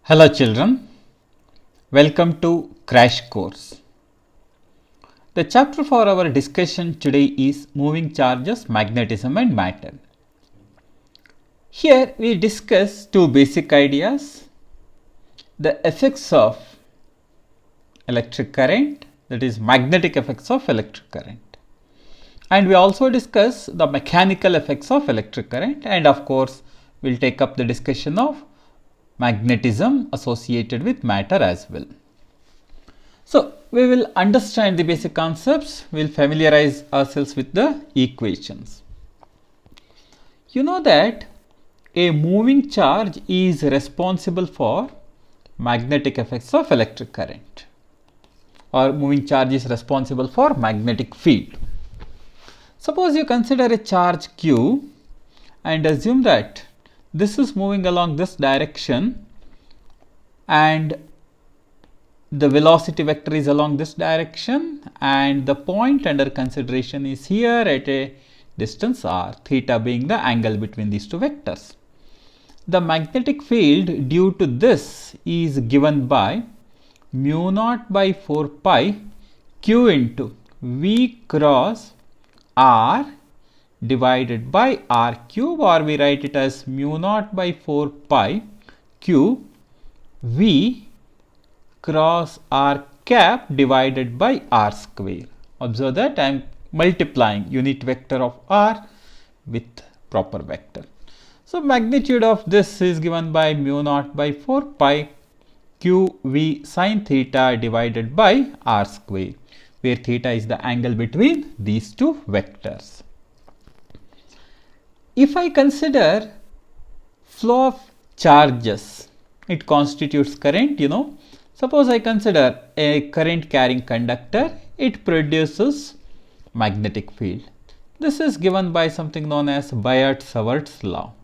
Hello children, welcome to Crash Course. The chapter for our discussion today is Moving Charges, Magnetism and Matter. Here we discuss two basic ideas, the effects of electric current, that is magnetic effects of electric current. And we also discuss the mechanical effects of electric current, and of course we will take up the discussion of magnetism associated with matter as well. So, we will understand the basic concepts, we will familiarize ourselves with the equations. You know that a moving charge is responsible for magnetic effects of electric current, or moving charge is responsible for magnetic field. Suppose you consider a charge q and assume that this is moving along this direction and the velocity vector is along this direction, and the point under consideration is here at a distance r, theta being the angle between these two vectors. The magnetic field due to this is given by mu naught by 4 pi q into v cross r divided by r cube, or we write it as mu naught by 4 pi q v cross r cap divided by r square. Observe that I am multiplying unit vector of r with proper vector. So, magnitude of this is given by mu naught by 4 pi q v sin theta divided by r square, where theta is the angle between these two vectors. If I consider flow of charges, it constitutes current, you know. Suppose I consider a current carrying conductor, it produces magnetic field. This is given by something known as Biot-Savart's law.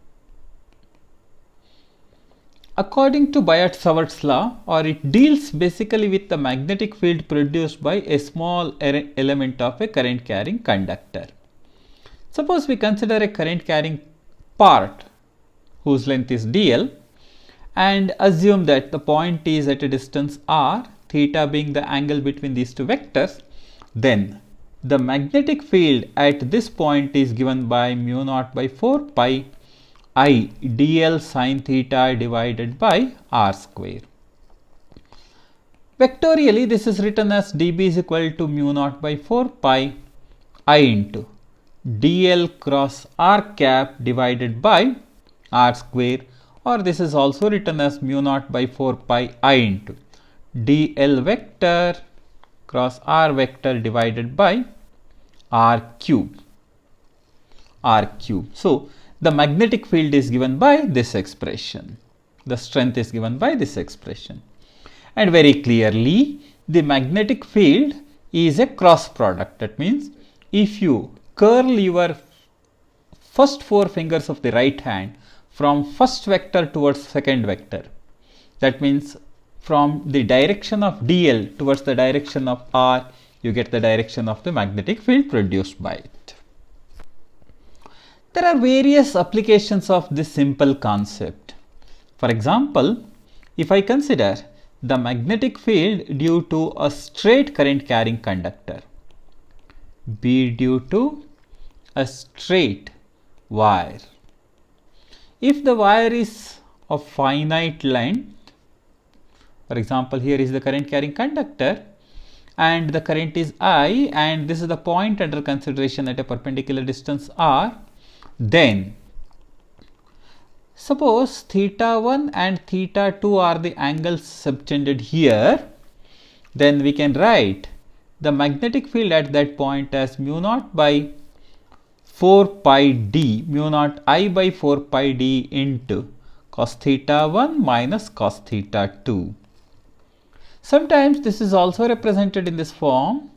According to Biot-Savart's law, or it deals basically with the magnetic field produced by a small element of a current carrying conductor. Suppose we consider a current carrying part whose length is dl and assume that the point is at a distance r, theta being the angle between these two vectors, then the magnetic field at this point is given by mu naught by 4 pi I dl sin theta divided by r square. Vectorially, this is written as dB is equal to mu naught by 4 pi I into dl cross r cap divided by r square, or this is also written as mu naught by 4 pi I into dl vector cross r vector divided by r cube. So, the magnetic field is given by this expression, the strength is given by this expression, and very clearly the magnetic field is a cross product. That means if you curl your first 4 fingers of the right hand from first vector towards second vector, that means from the direction of dl towards the direction of r, you get the direction of the magnetic field produced by it. There are various applications of this simple concept. For example, if I consider the magnetic field due to a straight current carrying conductor, be due to a straight wire. If the wire is of finite length, for example, here is the current carrying conductor and the current is I, and this is the point under consideration at a perpendicular distance r, then suppose theta 1 and theta 2 are the angles subtended here, then we can write the magnetic field at that point as mu naught by 4 pi d, mu naught I by 4 pi d into cos theta 1 minus cos theta 2. Sometimes this is also represented in this form.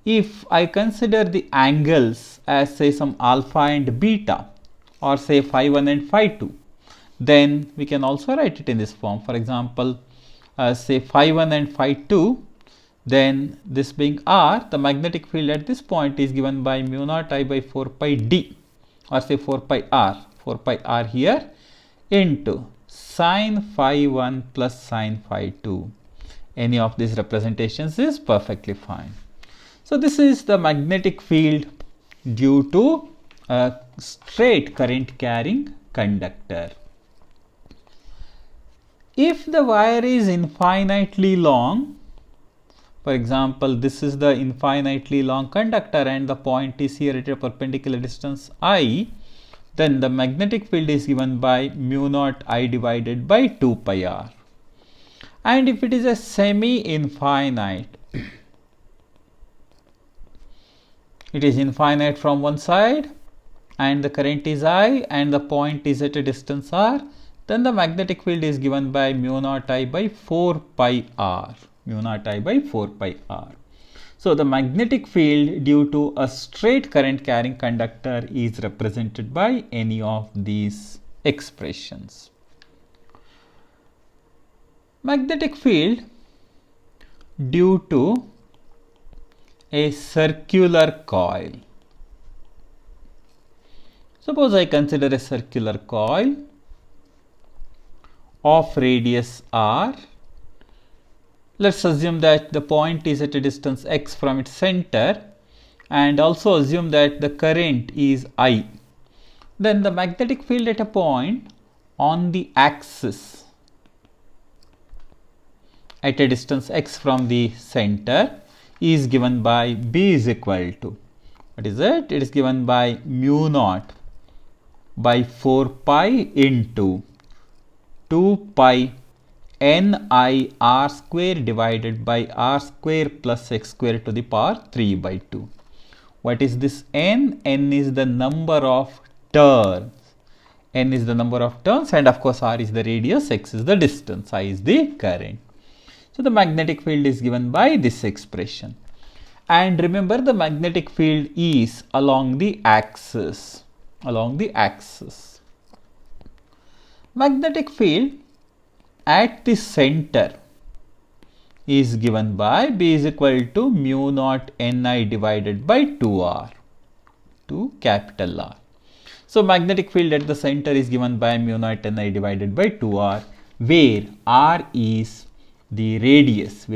If I consider the angles as say some alpha and beta, or say phi 1 and phi 2, then we can also write it in this form. For example, say phi 1 and phi 2, then this being r, the magnetic field at this point is given by mu naught I by 4 pi d, or say 4 pi r here into sine phi 1 plus sine phi 2. Any of these representations is perfectly fine. So this is the magnetic field due to a straight current carrying conductor. If the wire is infinitely long, for example, this is the infinitely long conductor and the point is here at a perpendicular distance I, then the magnetic field is given by mu naught I divided by 2 pi r. And if it is a semi-infinite, it is infinite from one side and the current is I and the point is at a distance r, then the magnetic field is given by mu naught I by 4 pi r. Mu naught I by 4 pi r. So the magnetic field due to a straight current carrying conductor is represented by any of these expressions. Magnetic field due to a circular coil. Suppose I consider a circular coil of radius r. Let's assume that the point is at a distance x from its center and also assume that the current is I. Then the magnetic field at a point on the axis at a distance x from the center is given by B is equal to, what is it? It is given by mu naught by 4 pi into 2 pi n I r square divided by r square plus x square to the power 3 by 2. What is this n? N is the number of turns. N is the number of turns and of course r is the radius, x is the distance, I is the current. So the magnetic field is given by this expression. And remember the magnetic field is along the axis. Magnetic field at the center is given by B is equal to mu naught Ni divided by 2R, 2 capital R. So magnetic field at the center is given by mu naught Ni divided by 2R, where R is the radius,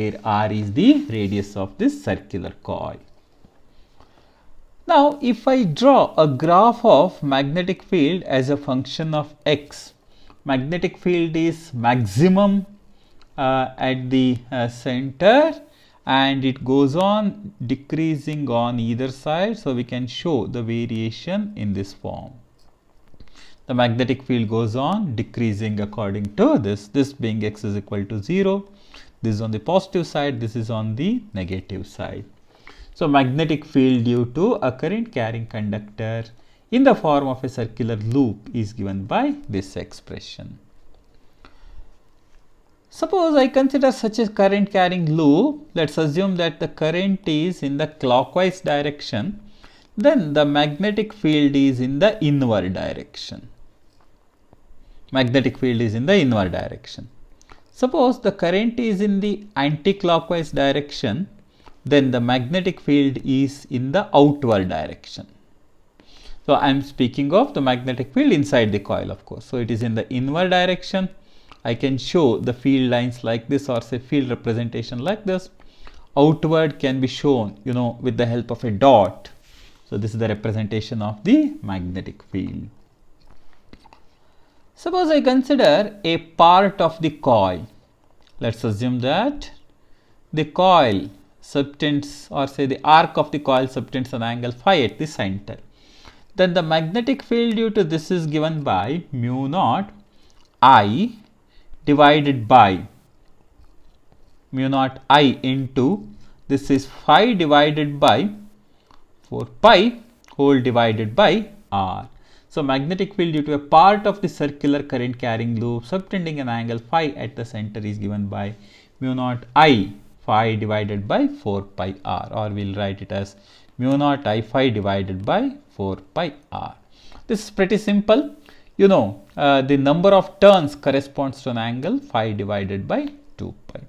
of this circular coil. Now if I draw a graph of magnetic field as a function of x, magnetic field is maximum at the center and it goes on decreasing on either side, so we can show the variation in this form. The magnetic field goes on decreasing according to this being x is equal to 0, this is on the positive side, this is on the negative side. So magnetic field due to a current carrying conductor in the form of a circular loop is given by this expression. Suppose I consider such a current carrying loop. Let's assume that the current is in the clockwise direction, then the magnetic field is in the inward direction. Suppose the current is in the anti-clockwise direction, then the magnetic field is in the outward direction. So I am speaking of the magnetic field inside the coil, of course. So it is in the inward direction. I can show the field lines like this, or say field representation like this. Outward can be shown, with the help of a dot. So this is the representation of the magnetic field. Suppose I consider a part of the coil. Let's assume that the coil subtends, or say the arc of the coil subtends an angle phi at the center. Then the magnetic field due to this is given by mu naught I divided by mu naught I into, this is phi divided by 4 pi whole divided by r. So magnetic field due to a part of the circular current carrying loop subtending an angle phi at the center is given by mu naught I phi divided by 4 pi r, or we'll write it as mu naught I phi divided by 4 pi r. This is pretty simple. The number of turns corresponds to an angle phi divided by 2 pi.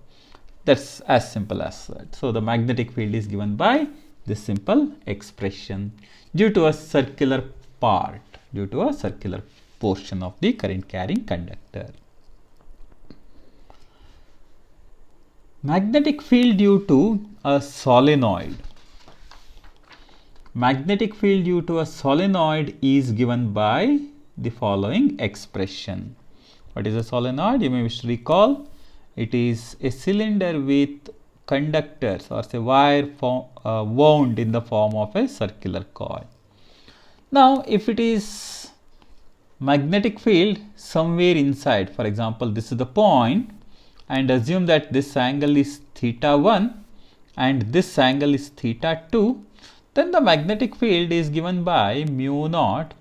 That's as simple as that. So the magnetic field is given by this simple expression due to a circular part, due to a circular portion of the current carrying conductor. Magnetic field due to a solenoid. Magnetic field due to a solenoid is given by the following expression. What is a solenoid? You may wish to recall. It is a cylinder with conductors or say wire wound in the form of a circular coil. Now, if it is magnetic field somewhere inside, for example, this is the point, and assume that this angle is theta 1 and this angle is theta 2, then the magnetic field is given by mu naught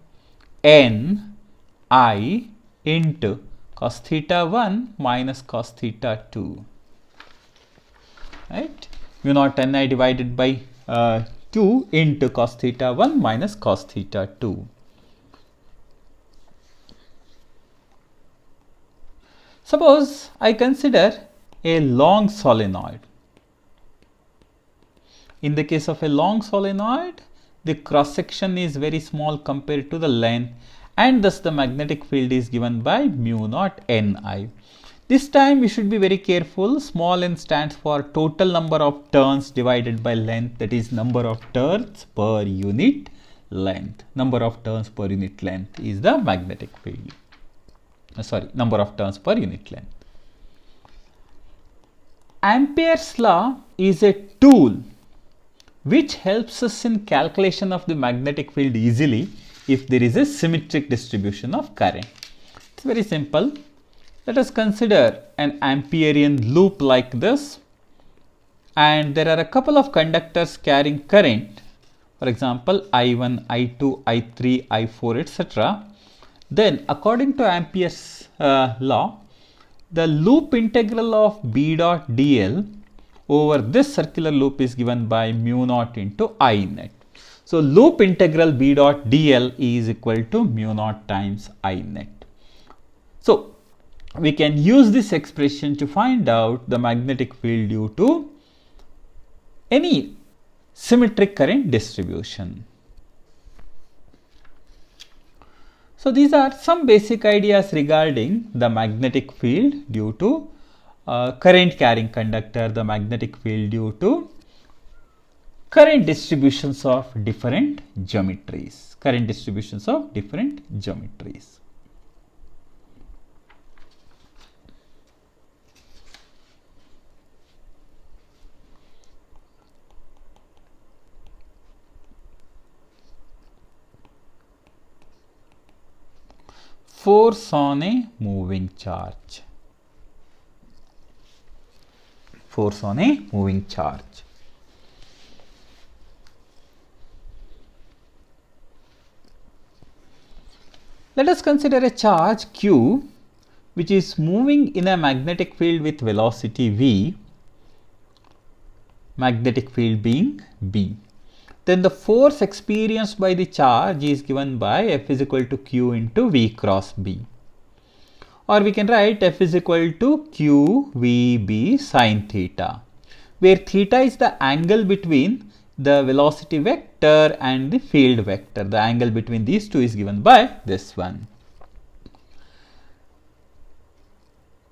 n I into cos theta 1 minus cos theta 2, right? Mu naught n I divided by 2 into cos theta 1 minus cos theta 2. Suppose I consider a long solenoid. In the case of a long solenoid, the cross section is very small compared to the length, and thus the magnetic field is given by mu naught Ni. This time we should be very careful. Small n stands for total number of turns divided by length, that is number of turns per unit length. Number of turns per unit length is the magnetic field. Number of turns per unit length. Ampere's law is a tool which helps us in calculation of the magnetic field easily if there is a symmetric distribution of current. It's very simple. Let us consider an Amperian loop like this, and there are a couple of conductors carrying current, for example I1, I2, I3, I4, etc. Then according to Ampere's law, the loop integral of B dot dl over this circular loop is given by mu naught into I net. So loop integral B dot dl is equal to mu naught times I net. So we can use this expression to find out the magnetic field due to any symmetric current distribution. So these are some basic ideas regarding the magnetic field due to current carrying conductor, the magnetic field due to current distributions of different geometries. Current distributions of different geometries. Force on a moving charge. Force on a moving charge. Let us consider a charge Q which is moving in a magnetic field with velocity v, magnetic field being B. Then the force experienced by the charge is given by F is equal to Q into V cross B. Or we can write F is equal to Q V B sin theta, where theta is the angle between the velocity vector and the field vector. The angle between these two is given by this one.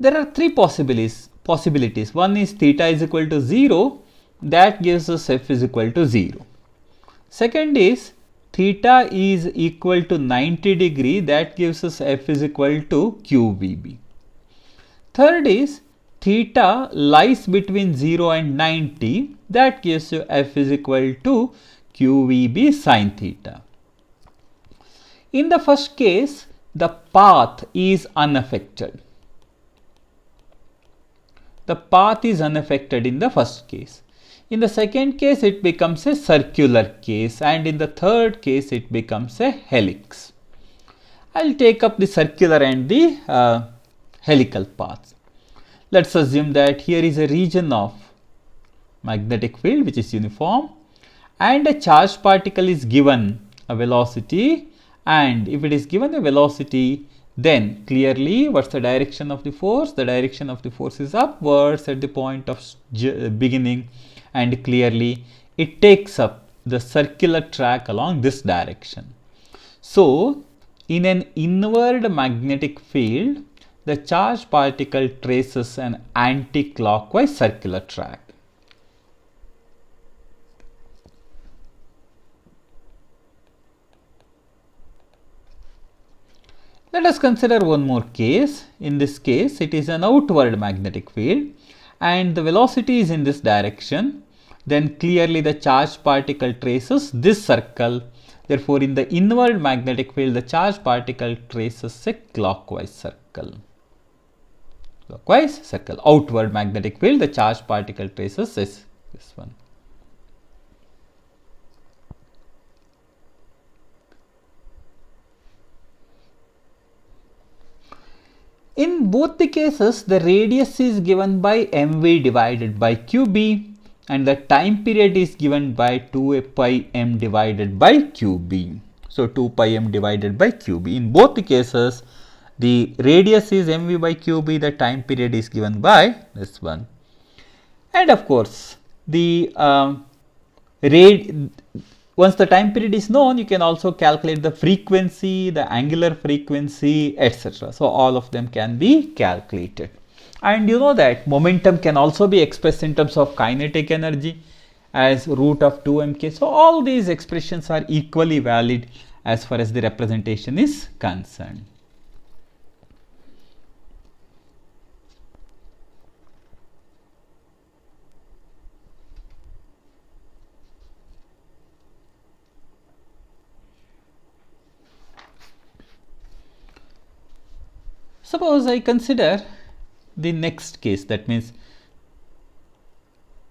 There are three possibilities. One is theta is equal to 0, that gives us F is equal to 0. Second is theta is equal to 90 degree, that gives us F is equal to QVB. Third is theta lies between 0 and 90, that gives you F is equal to QVB sin theta. In the first case, the path is unaffected. The path is unaffected in the first case. In the second case, it becomes a circular case, and in the third case, it becomes a helix. I will take up the circular and the helical paths. Let us assume that here is a region of magnetic field which is uniform, and a charged particle is given a velocity, and if it is given a velocity, then clearly what's the direction of the force? The direction of the force is upwards at the point of beginning, and clearly it takes up the circular track along this direction. So in an inward magnetic field, the charged particle traces an anti-clockwise circular track. Let us consider one more case. In this case, it is an outward magnetic field and the velocity is in this direction. Then clearly the charged particle traces this circle. Therefore, in the inward magnetic field, the charged particle traces a clockwise circle. Clockwise circle. Outward magnetic field, the charged particle traces this one. In both the cases, the radius is given by mv divided by qb and the time period is given by 2 pi m divided by qb. So, 2 pi m divided by qb. In both the cases, the radius is mv by qb, the time period is given by this one. And of course, the once the time period is known, you can also calculate the frequency, the angular frequency, etc. So, all of them can be calculated. And you know that momentum can also be expressed in terms of kinetic energy as root of 2mk. So, all these expressions are equally valid as far as the representation is concerned. Suppose I consider the next case, that means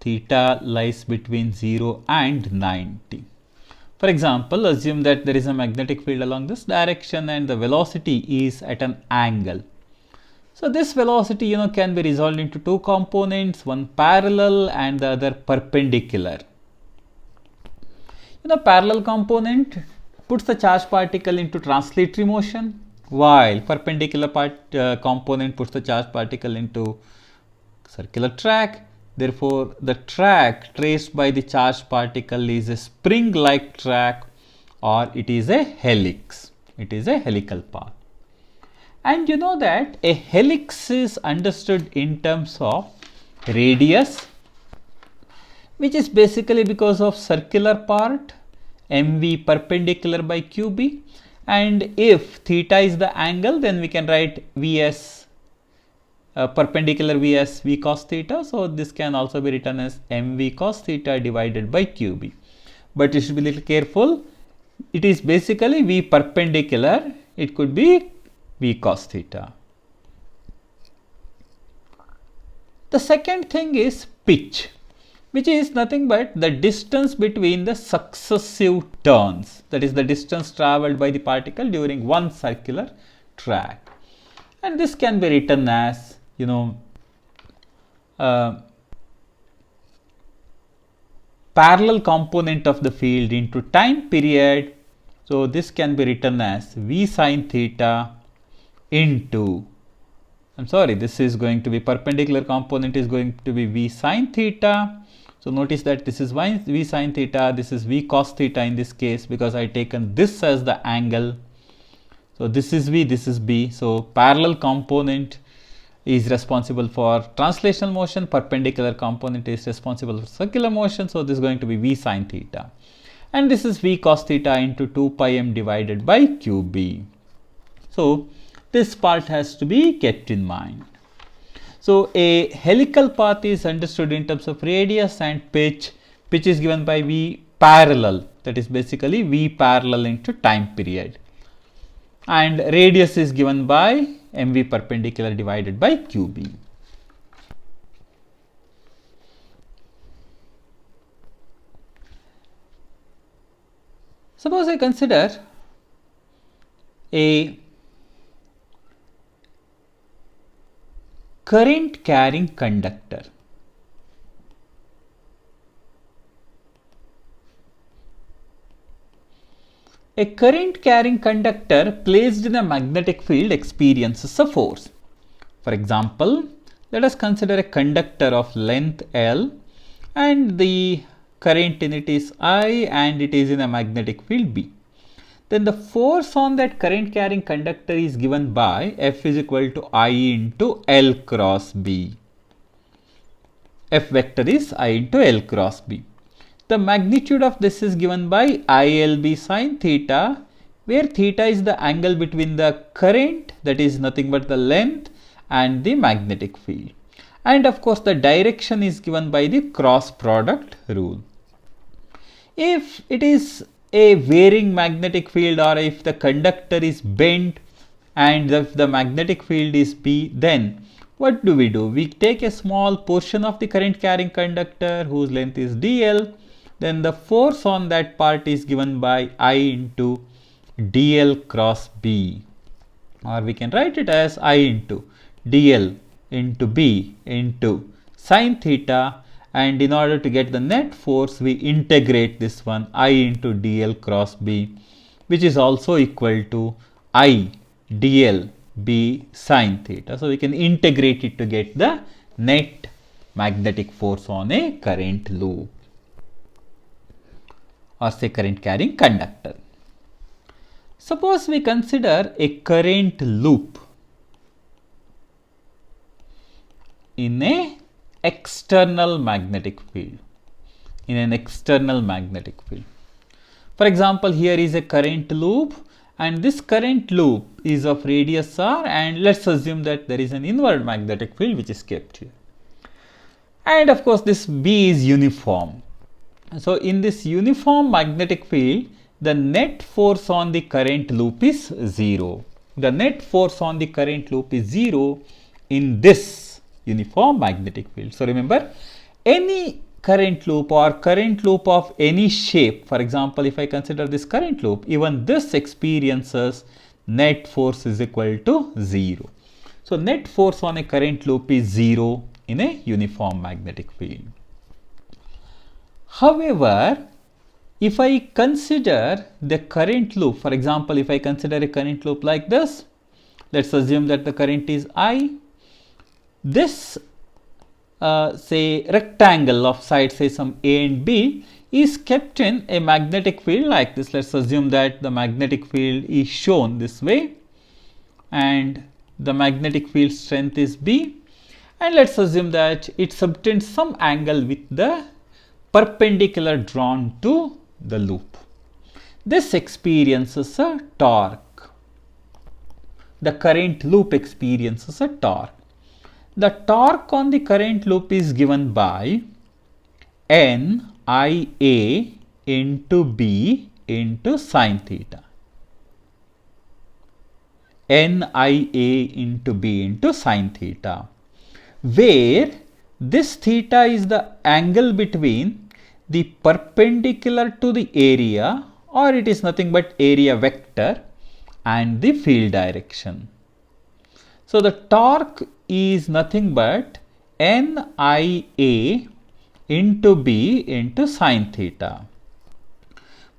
theta lies between 0 and 90. For example, assume that there is a magnetic field along this direction and the velocity is at an angle. So, this velocity can be resolved into two components, one parallel and the other perpendicular. Parallel component puts the charged particle into translatory motion, while perpendicular component puts the charged particle into circular track. Therefore, the track traced by the charged particle is a spring-like track or it is a helix. It is a helical path. And you know that a helix is understood in terms of radius, which is basically because of circular part mv perpendicular by qb. And if theta is the angle, then we can write Vs, perpendicular Vs, V cos theta. So, this can also be written as mv cos theta divided by qb. But you should be a little careful. It is basically V perpendicular. It could be V cos theta. The second thing is pitch, which is nothing but the distance between the successive turns, that is the distance travelled by the particle during one circular track. And this can be written as parallel component of the field into time period. So, this can be written as V sin theta into, this is going to be perpendicular component is going to be V sin theta. So, notice that this is V sin theta, this is V cos theta in this case because I taken this as the angle. So, this is V, this is B. So, parallel component is responsible for translational motion, perpendicular component is responsible for circular motion. So, this is going to be V sin theta and this is V cos theta into 2 pi m divided by qb. So, this part has to be kept in mind. So, a helical path is understood in terms of radius and pitch. Pitch is given by V parallel, that is basically V parallel into time period. And radius is given by mv perpendicular divided by qb. Suppose I consider a current carrying conductor. A current carrying conductor placed in a magnetic field experiences a force. For example, let us consider a conductor of length L and the current in it is I and it is in a magnetic field B. then the force on that current carrying conductor is given by F is equal to I into L cross B. F vector is I into L cross B. The magnitude of this is given by ILB sine theta, where theta is the angle between the current, that is nothing but the length, and the magnetic field. And of course, the direction is given by the cross product rule. If it is a varying magnetic field, or if the conductor is bent and if the magnetic field is B, then what do? We take a small portion of the current carrying conductor whose length is dl, then the force on that part is given by I into dl cross B, or we can write it as I into dl into B into sine theta, and in order to get the net force we integrate this one I into dl cross B, which is also equal to I dl B sine theta. So we can integrate it to get the net magnetic force on a current loop, or say current carrying conductor. Suppose we consider a current loop in a external magnetic field, For example, here is a current loop, and this current loop is of radius r, and let's assume that there is an inward magnetic field which is kept here. And of course, this B is uniform. So in this uniform magnetic field, the net force on the current loop is 0. The net force on the current loop is 0 in this uniform magnetic field. So remember, any current loop or current loop of any shape, for example, if I consider this current loop, even this experiences net force is equal to 0. So net force on a current loop is 0 in a uniform magnetic field. However, if I consider the current loop, for example, if I consider a current loop like this, let's assume that the current is I. This say rectangle of sides, say some A and B, is kept in a magnetic field like this. Let's assume that the magnetic field is shown this way, and the magnetic field strength is B, and let's assume that it subtends some angle with the perpendicular drawn to the loop. This experiences a torque. The current loop experiences a torque. The torque on the current loop is given by NIA into B into sine theta. NIA into B into sine theta, where this theta is the angle between the perpendicular to the area, or it is nothing but area vector, and the field direction. So the torque is nothing but NIA into B into sine theta.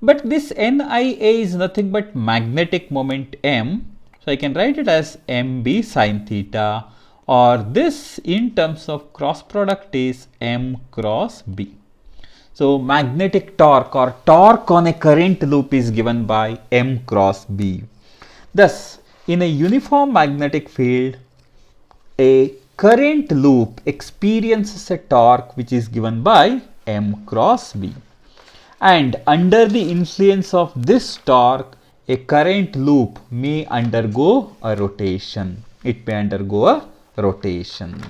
But this NIA is nothing but magnetic moment M. So I can write it as MB sine theta, or this in terms of cross product is M cross B. So magnetic torque or torque on a current loop is given by M cross B. Thus, in a uniform magnetic field, a current loop experiences a torque which is given by M cross B. And under the influence of this torque, a current loop may undergo a rotation. It may undergo a rotation.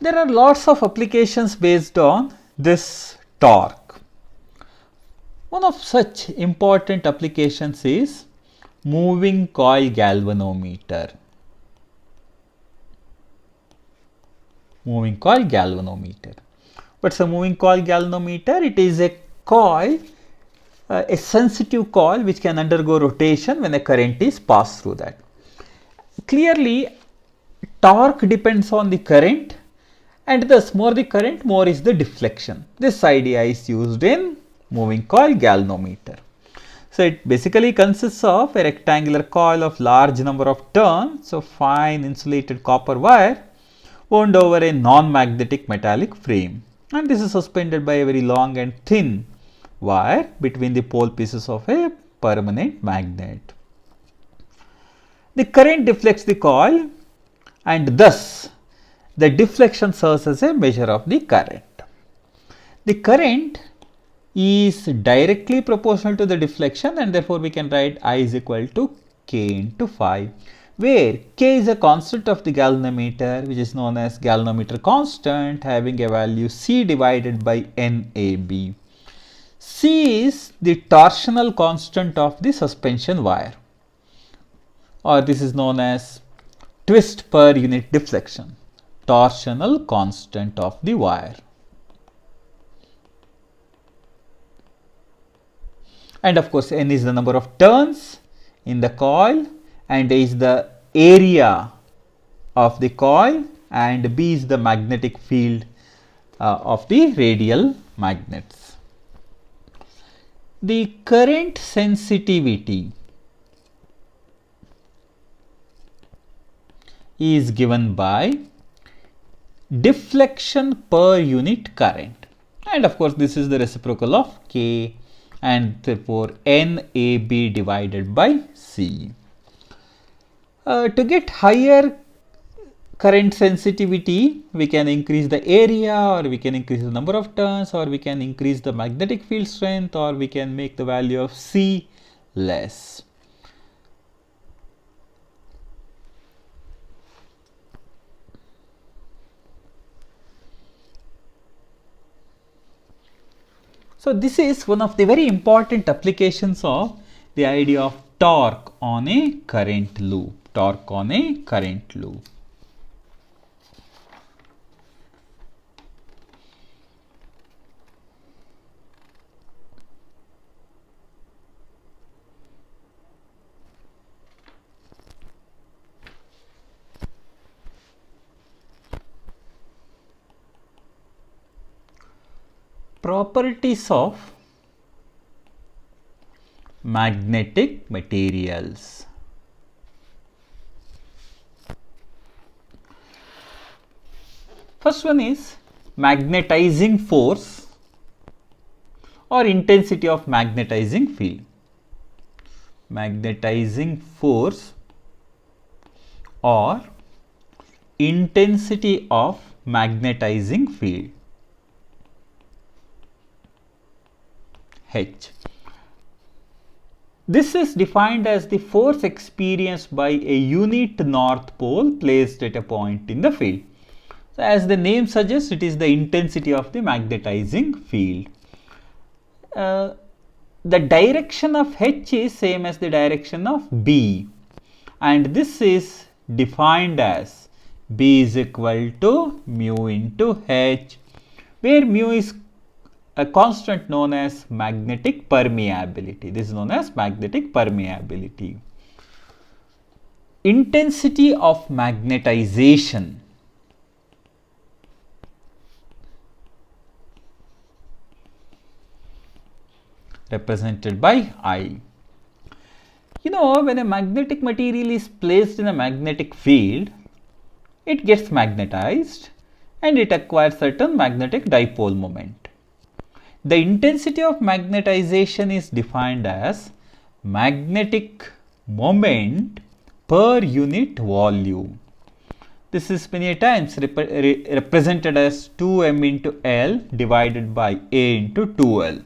There are lots of applications based on this torque. One of such important applications is moving coil galvanometer. Moving coil galvanometer. What's a moving coil galvanometer? It is a coil, a sensitive coil which can undergo rotation when a current is passed through that. Clearly, torque depends on the current, and thus more the current, more is the deflection. This idea is used in moving coil galvanometer. So it basically consists of a rectangular coil of large number of turns of fine insulated copper wire wound over a non-magnetic metallic frame. and this is suspended by a very long and thin wire between the pole pieces of a permanent magnet. The current deflects the coil, and thus the deflection serves as a measure of the current. The current is directly proportional to the deflection, and therefore we can write I is equal to K into phi, where K is a constant of the galvanometer, which is known as galvanometer constant, having a value C divided by NAB. C is the torsional constant of the suspension wire, or this is known as twist per unit deflection, torsional constant of the wire. And of course, N is the number of turns in the coil, and A is the area of the coil, and B is the magnetic field of the radial magnets. The current sensitivity is given by deflection per unit current, and of course this is the reciprocal of K, and therefore NAB divided by C. To get higher current sensitivity, we can increase the area, or we can increase the number of turns, or we can increase the magnetic field strength, or we can make the value of C less. So this is one of the very important applications of the idea of torque on a current loop. Torque on a current loop. Properties of magnetic materials. First one is magnetizing force or intensity of magnetizing field. Magnetizing force or intensity of magnetizing field. H. This is defined as the force experienced by a unit north pole placed at a point in the field. So, as the name suggests, it is the intensity of the magnetizing field. The direction of H is same as the direction of B, and this is defined as B is equal to mu into H, where mu is a constant known as magnetic permeability. This is known as magnetic permeability. Intensity of magnetization. Represented by I. You know, when a magnetic material is placed in a magnetic field, it gets magnetized and it acquires certain magnetic dipole moment. The intensity of magnetization is defined as magnetic moment per unit volume. This is many times represented as 2m into L divided by A into 2L.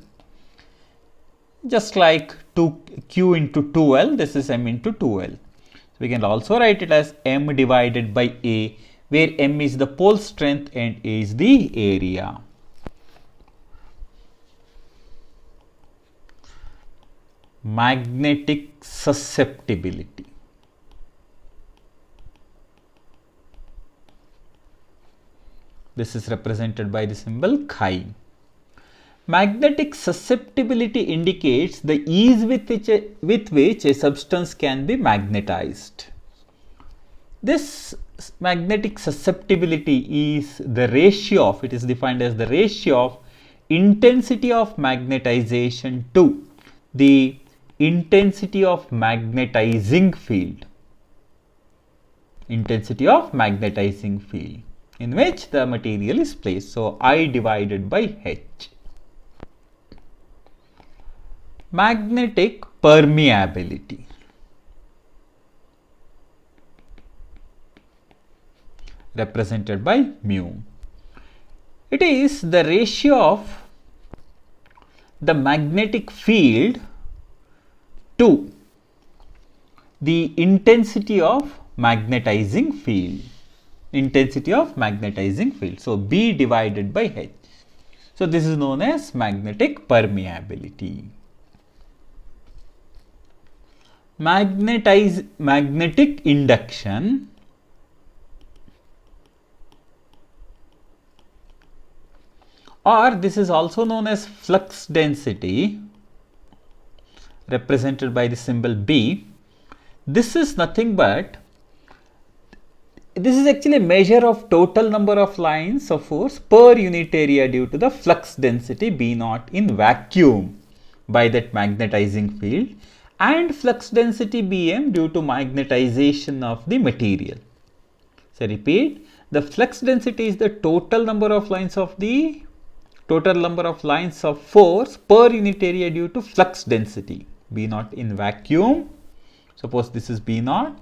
Just like 2q into 2L, this is m into 2L. So we can also write it as m divided by A, where m is the pole strength and A is the area. Magnetic susceptibility. This is represented by the symbol chi. Magnetic susceptibility indicates the ease with which a substance can be magnetized. This magnetic susceptibility is the ratio of, it is defined as the ratio of intensity of magnetization to the intensity of magnetizing field. Intensity of magnetizing field. in which the material is placed. So, I divided by H. Magnetic permeability. Represented by mu. It is the ratio of the magnetic field to the intensity of magnetizing field. Intensity of magnetizing field. So, B divided by H. So, this is known as magnetic permeability. Magnetic induction or this is also known as flux density, represented by the symbol B. This is nothing but, this is actually a measure of total number of lines of force per unit area due to the flux density B naught in vacuum by that magnetizing field, and flux density Bm due to magnetization of the material. So, repeat, the flux density is the total number of lines of force per unit area due to flux density B naught in vacuum. Suppose this is B naught,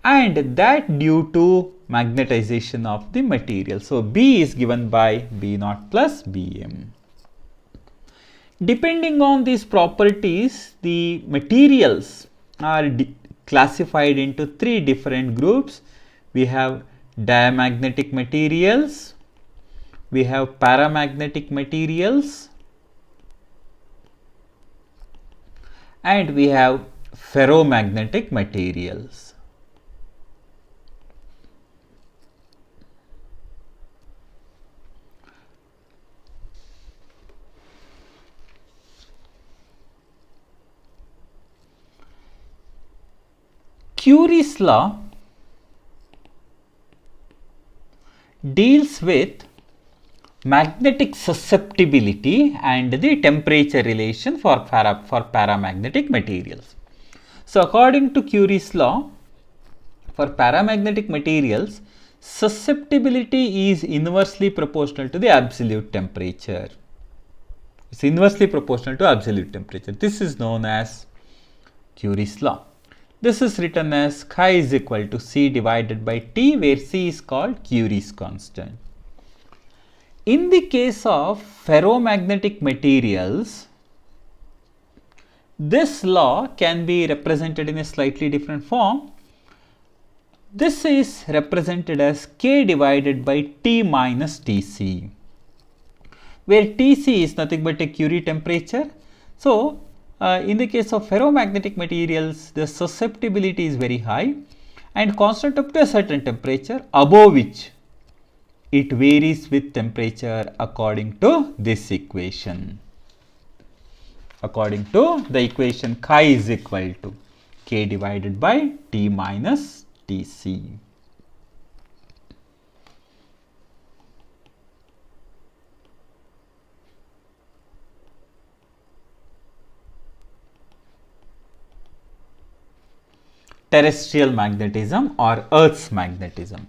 and that due to magnetization of the material. So, B is given by B naught plus Bm. Depending on these properties, the materials are classified into three different groups. We have diamagnetic materials, we have paramagnetic materials, and we have ferromagnetic materials. Curie's law deals with magnetic susceptibility and the temperature relation for paramagnetic materials. So, according to Curie's law, for paramagnetic materials, susceptibility is inversely proportional to the absolute temperature. It is inversely proportional to absolute temperature. This is known as Curie's law. This is written as chi is equal to C divided by T, where C is called Curie's constant. In the case of ferromagnetic materials, this law can be represented in a slightly different form. This is represented as K divided by T minus Tc, where Tc is nothing but a Curie temperature. So, in the case of ferromagnetic materials, the susceptibility is very high and constant up to a certain temperature, above which it varies with temperature according to this equation. According to the equation, chi is equal to K divided by T minus Tc. Terrestrial magnetism or Earth's magnetism.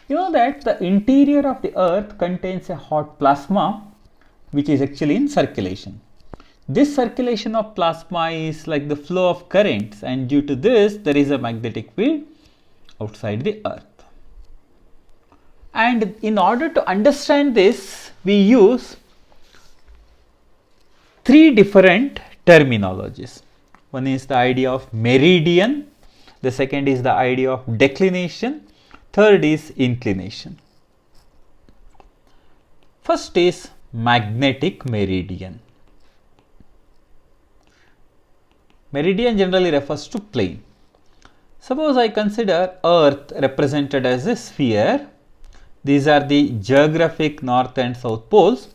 You know that the interior of the Earth contains a hot plasma which is actually in circulation. This circulation of plasma is like the flow of currents, and due to this there is a magnetic field outside the Earth. And in order to understand this, we use three different terminologies. One is the idea of meridian, the second is the idea of declination, third is inclination. First is magnetic meridian. Meridian generally refers to plane. Suppose I consider Earth represented as a sphere. These are the geographic north and south poles,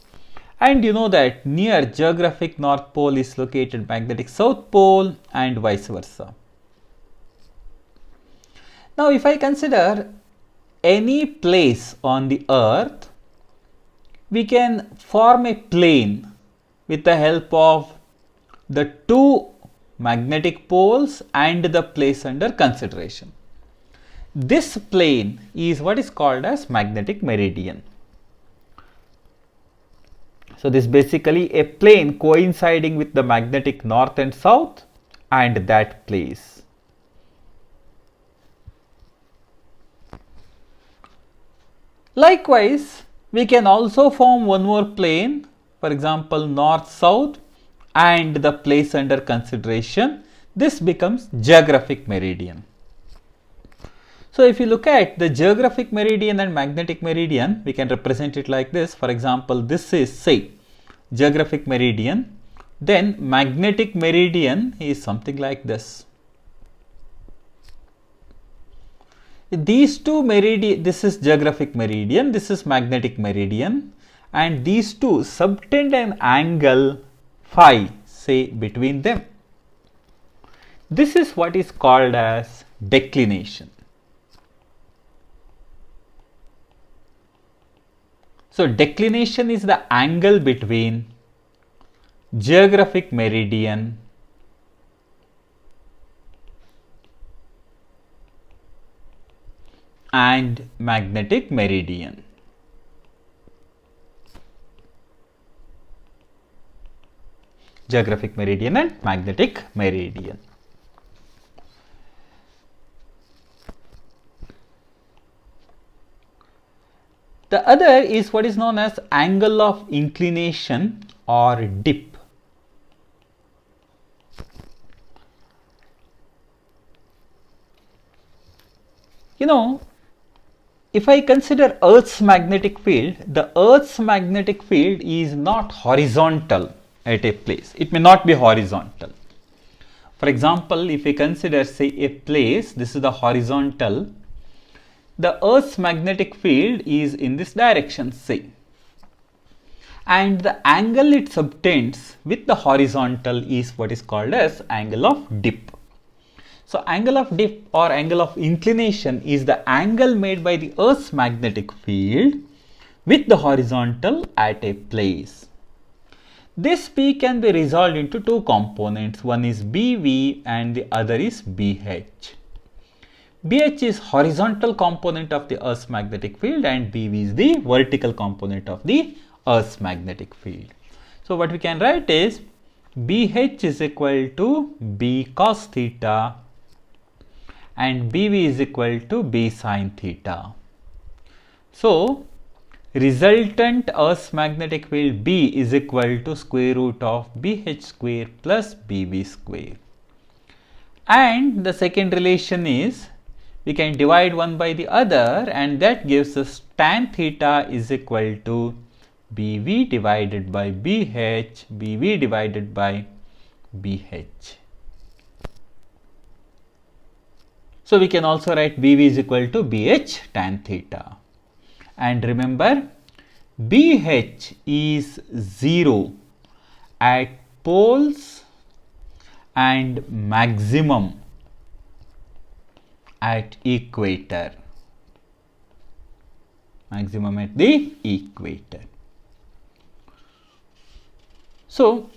and you know that near geographic north pole is located magnetic south pole and vice versa. Now, if I consider any place on the Earth, we can form a plane with the help of the two magnetic poles and the place under consideration. This plane is what is called as magnetic meridian. So, this is basically a plane coinciding with the magnetic north and south and that place. Likewise, we can also form one more plane, for example, north-south and the place under consideration. This becomes geographic meridian. So, if you look at the geographic meridian and magnetic meridian, we can represent it like this. For example, this is say geographic meridian, then magnetic meridian is something like this. These two meridian, this is geographic meridian, this is magnetic meridian, and these two subtend an angle phi, say, between them. This is what is called as declination. So, declination is the angle between geographic meridian and magnetic meridian. Geographic meridian and magnetic meridian. The other is what is known as angle of inclination or dip. You know, if I consider Earth's magnetic field, the Earth's magnetic field is not horizontal at a place. It may not be horizontal. For example, if we consider say a place, this is the horizontal, the Earth's magnetic field is in this direction say, and the angle it subtends with the horizontal is what is called as angle of dip. So, angle of dip or angle of inclination is the angle made by the Earth's magnetic field with the horizontal at a place. This P can be resolved into two components, one is BV and the other is BH. BH is horizontal component of the Earth's magnetic field and BV is the vertical component of the Earth's magnetic field. So, what we can write is BH is equal to B cos theta and BV is equal to B sin theta. So, resultant Earth's magnetic field B is equal to square root of BH square plus BV square. And the second relation is we can divide one by the other and that gives us tan theta is equal to BV divided by BH, BV divided by BH. So, we can also write BV is equal to BH tan theta. And remember, BH is 0 at poles and maximum at equator. Maximum at the equator. So,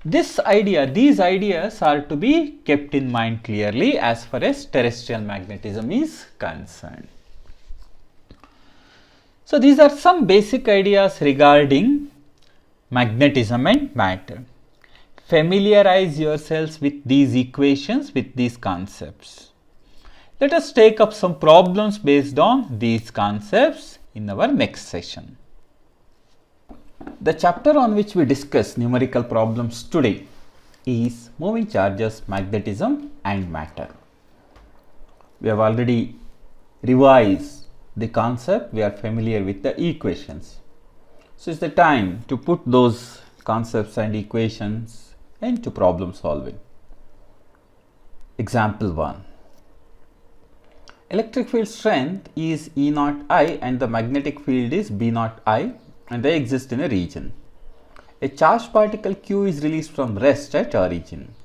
these ideas are to be kept in mind clearly as far as terrestrial magnetism is concerned. So, these are some basic ideas regarding magnetism and matter. Familiarize yourselves with these equations, with these concepts. Let us take up some problems based on these concepts in our next session. The chapter on which we discuss numerical problems today is moving charges, magnetism and matter. We have already revised the concept, we are familiar with the equations. So, it's the time to put those concepts and equations into problem solving. Example 1. Electric field strength is E naught I and the magnetic field is B naught I and they exist in a region. A charged particle Q is released from rest at origin.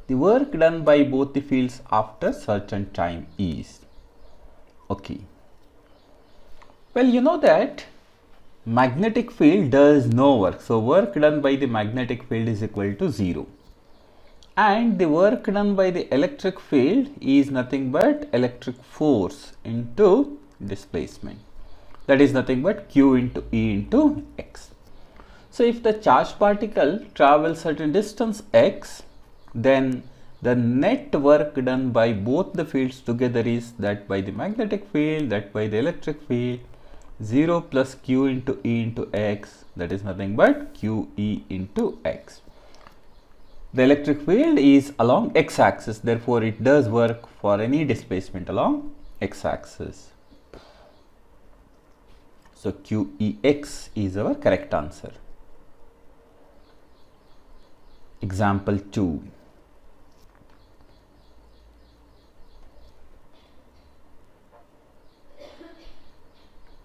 The work done by both the fields after certain time is. Okay. Well, you know that magnetic field does no work. So, work done by the magnetic field is equal to 0. and the work done by the electric field is nothing but electric force into displacement, that is nothing but Q into E into X. So if the charged particle travels certain distance x, then the net work done by both the fields together is that by the magnetic field, that by the electric field, 0 plus Q into E into X, that is nothing but QE into X. The electric field is along x axis, therefore it does work for any displacement along x axis. So QEX is our correct answer. Example 2.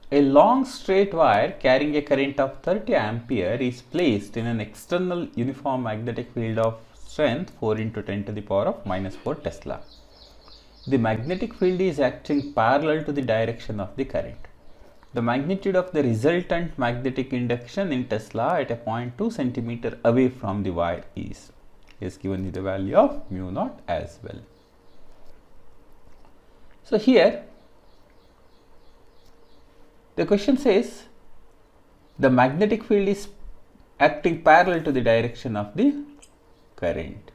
A long straight wire carrying a current of 30 ampere is placed in an external uniform magnetic field of strength 4 into 10 to the power of minus 4 Tesla. The magnetic field is acting parallel to the direction of the current. The magnitude of the resultant magnetic induction in Tesla at a point 2 centimeter away from the wire is given the value of mu naught as well. So here the question says the magnetic field is acting parallel to the direction of the current,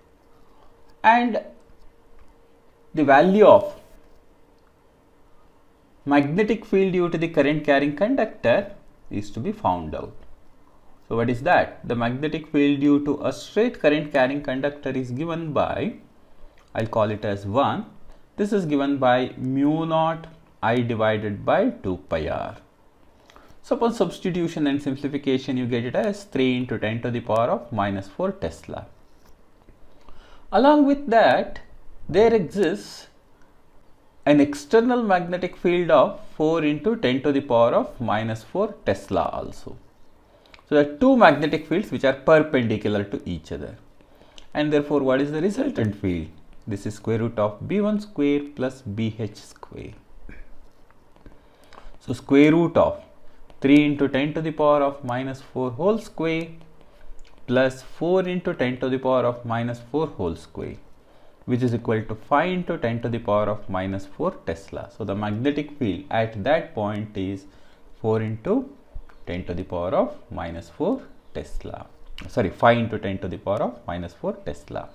and the value of magnetic field due to the current carrying conductor is to be found out. So what is that? The magnetic field due to a straight current carrying conductor is given by, I'll call it as 1. This is given by mu naught I divided by 2 pi r. So upon substitution and simplification, you get it as 3 into 10 to the power of minus 4 Tesla. Along with that, there exists an external magnetic field of 4 into 10 to the power of minus 4 Tesla also. So there are two magnetic fields which are perpendicular to each other, and therefore what is the resultant field? This is square root of B1 square plus BH square. So square root of 3 into 10 to the power of minus 4 whole square plus 4 into 10 to the power of minus 4 whole square, which is equal to 5 into 10 to the power of minus 4 Tesla. So the magnetic field at that point is 4 into 10 to the power of minus 4 Tesla. Sorry, 5 into 10 to the power of minus 4 Tesla.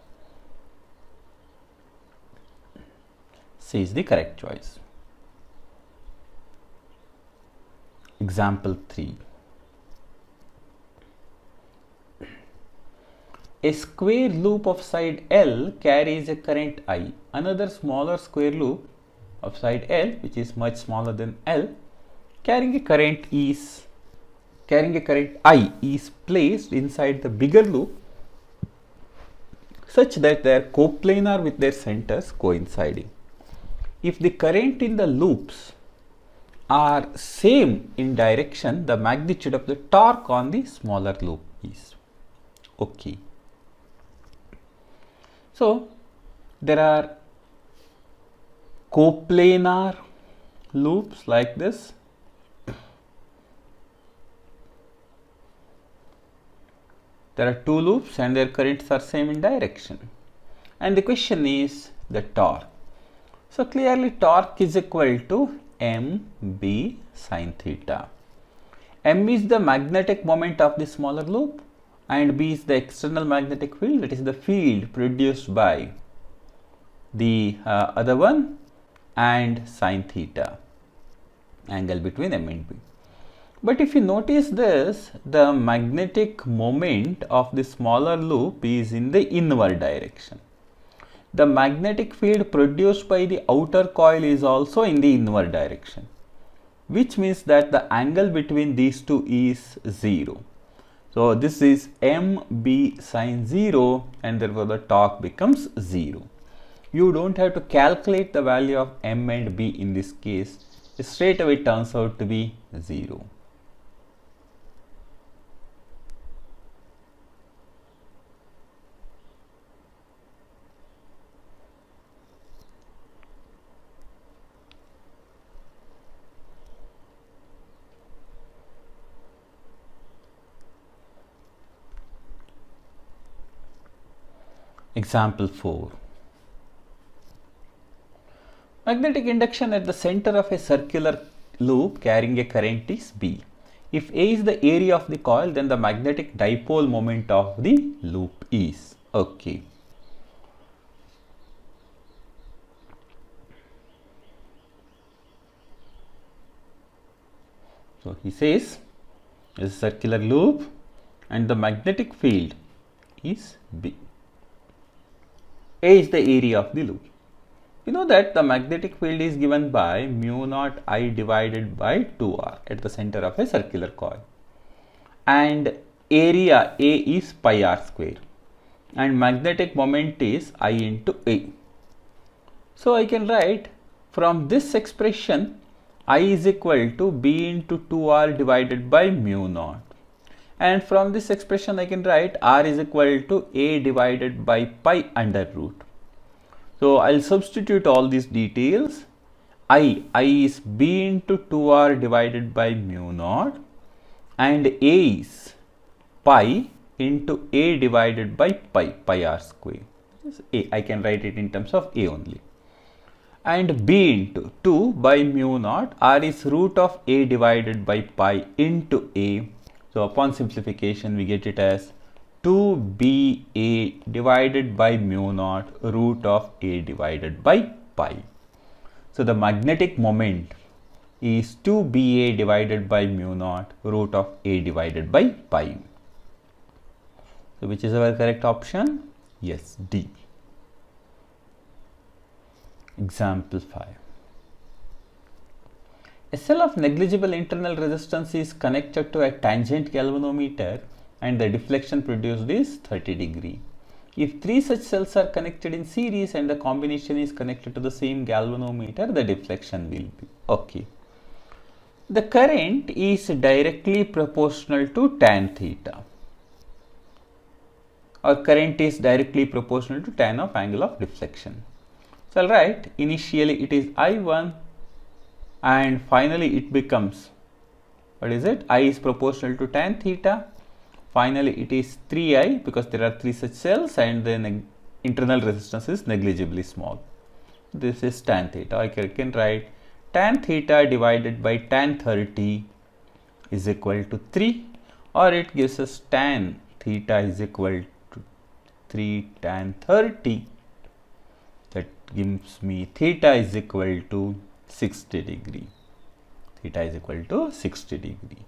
C is the correct choice. Example 3. A square loop of side L carries a current I. Another smaller square loop of side L, which is much smaller than L, carrying a current I is placed inside the bigger loop such that they are coplanar with their centers coinciding. If the current in the loops are same in direction, the magnitude of the torque on the smaller loop is okay. So there are coplanar loops like this. There are two loops and their currents are same in direction, and the question is the torque. So clearly torque is equal to mb sin theta. M is the magnetic moment of the smaller loop and B is the external magnetic field, that is the field produced by the other one, and sin theta, angle between M and B. But if you notice this, the magnetic moment of the smaller loop is in the inward direction. The magnetic field produced by the outer coil is also in the inward direction, which means that the angle between these two is 0. So this is mb sin 0, and therefore the torque becomes 0. You don't have to calculate the value of m and b in this case. It straight away turns out to be 0. Example 4. Magnetic induction at the center of a circular loop carrying a current is B. If A is the area of the coil, then the magnetic dipole moment of the loop is. Okay. So he says is a circular loop and the magnetic field is B. A is the area of the loop. We know that the magnetic field is given by mu naught I divided by 2r at the center of a circular coil, and area A is pi r square and magnetic moment is I into A. So I can write from this expression I is equal to B into 2r divided by mu naught, and from this expression I can write r is equal to A divided by pi under root. So I'll substitute all these details. I is B into 2r divided by mu naught, and A is pi into A divided by pi r square. A, I can write it in terms of A only. And B into 2 by mu naught, r is root of A divided by pi into A. So upon simplification we get it as 2BA divided by mu naught root of A divided by pi. So the magnetic moment is 2BA divided by mu naught root of A divided by pi. So which is our correct option? Yes, D. Example 5. A cell of negligible internal resistance is connected to a tangent galvanometer and the deflection produced is 30 degree. If three such cells are connected in series and the combination is connected to the same galvanometer, the deflection will be okay. The current is directly proportional to tan theta, or current is directly proportional to tan of angle of deflection. So I'll write initially it is I1 and finally it becomes, what is it? I is proportional to tan theta. Finally it is 3I because there are three such cells and the internal resistance is negligibly small. This is tan theta. I can write tan theta divided by tan 30 is equal to 3, or it gives us tan theta is equal to 3 tan 30. That gives me theta is equal to 60 degree. Theta is equal to 60 degree.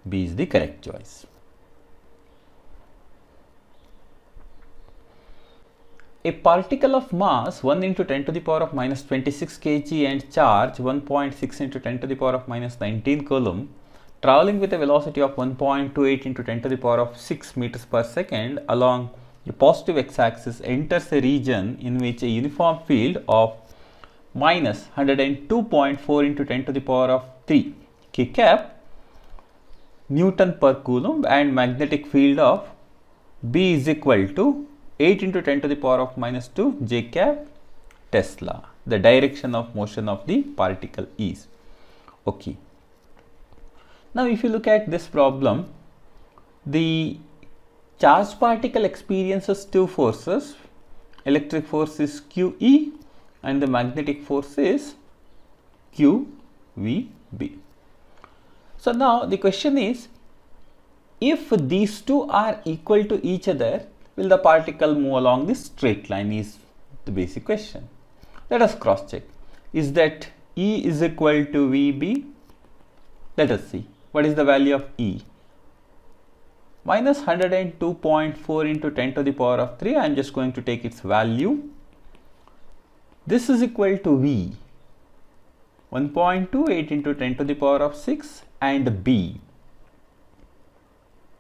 B is the correct choice. A particle of mass 1 into 10 to the power of minus 26 kg and charge 1.6 into 10 to the power of minus 19 coulomb traveling with a velocity of 1.28 into 10 to the power of 6 meters per second along the positive x-axis enters a region in which a uniform field of minus 102.4 into 10 to the power of 3 k cap Newton per coulomb and magnetic field of B is equal to 8 into 10 to the power of minus 2 J cap Tesla. The direction of motion of the particle is. Okay. Now if you look at this problem, the charged particle experiences two forces. Electric force is QE and the magnetic force is QVB. So now the question is, if these two are equal to each other, will the particle move along this straight line is the basic question. Let us cross check. Is that E is equal to VB? Let us see. What is the value of E? Minus 102.4 into 10 to the power of 3. I am just going to take its value. This is equal to V. 1.28 into 10 to the power of 6 and B.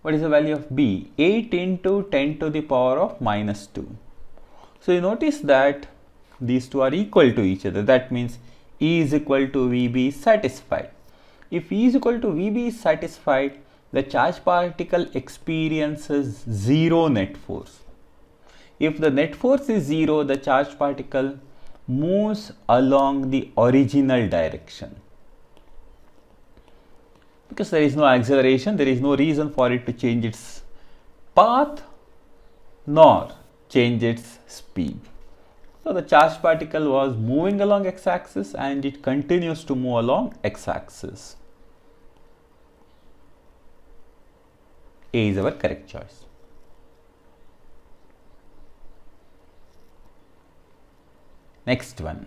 What is the value of B? 8 into 10 to the power of minus 2. So you notice that these two are equal to each other. That means E is equal to VB is satisfied. If E is equal to VB is satisfied, the charged particle experiences zero net force. If the net force is zero, the charged particle moves along the original direction. because there is no acceleration, there is no reason for it to change its path nor change its speed. So the charged particle was moving along x-axis and it continues to move along x-axis. A is our correct choice. Next one.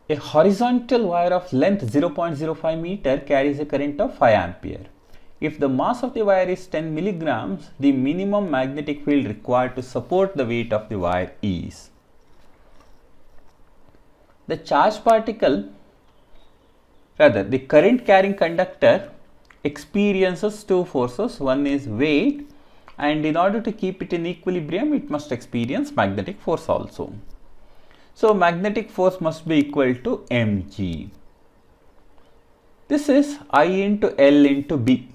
A horizontal wire of length 0.05 meter carries a current of 5 ampere. If the mass of the wire is 10 milligrams, the minimum magnetic field required to support the weight of the wire is. The charged particle, rather the current carrying conductor, experiences two forces. One is weight, and in order to keep it in equilibrium, it must experience magnetic force also. So magnetic force must be equal to mg. This is I into L into B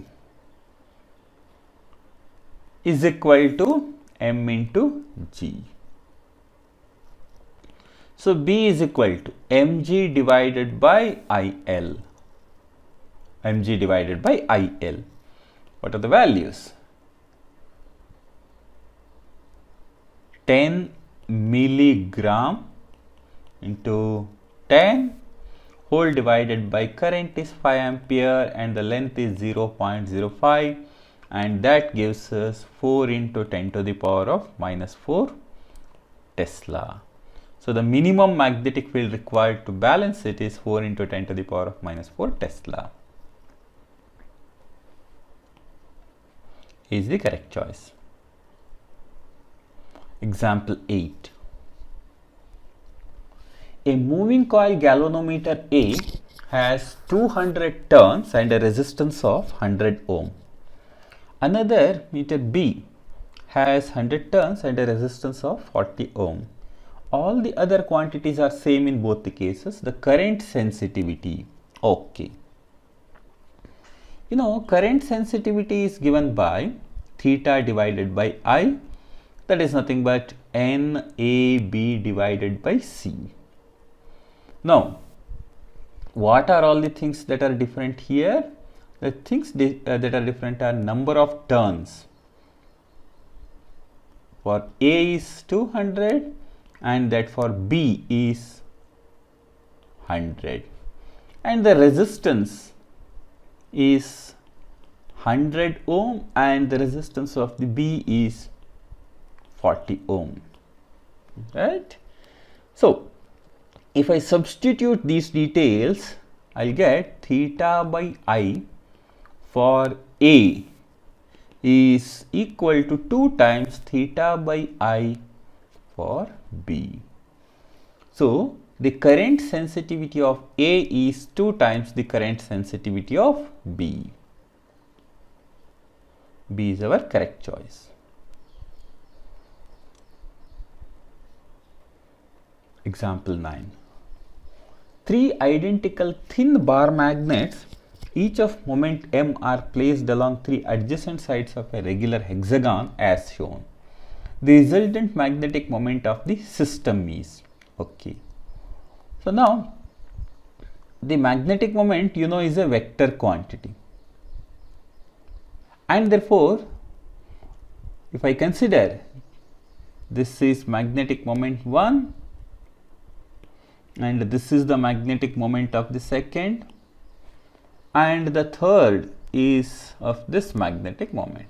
is equal to m into g. So B is equal to mg divided by IL. Mg divided by IL. What are the values? 10 milligram into 10 whole divided by current is 5 ampere and the length is 0.05, and that gives us 4 into 10 to the power of minus 4 Tesla. So the minimum magnetic field required to balance it is 4 into 10 to the power of minus 4 Tesla. Is the correct choice. Example 8. A moving coil galvanometer A has 200 turns and a resistance of 100 ohm. Another meter B has 100 turns and a resistance of 40 ohm. All the other quantities are same in both the cases. The current sensitivity. Okay. You know, current sensitivity is given by theta divided by I. That is nothing but NAB divided by C. Now, what are all the things that are different here? The things that are different are number of turns. For A is 200 and that for B is 100. And the resistance is 100 ohm and the resistance of the B is 40 ohm. Right? So, if I substitute these details, I'll get theta by I for A is equal to 2 times theta by I for B. So, the current sensitivity of A is 2 times the current sensitivity of B. B is our correct choice. Example 9. 3 identical thin bar magnets, each of moment m, are placed along 3 adjacent sides of a regular hexagon as shown. The resultant magnetic moment of the system is. Okay. So now, the magnetic moment, you know, is a vector quantity. And therefore, if I consider this is magnetic moment 1, and this is the magnetic moment of the second, and the third is of this magnetic moment.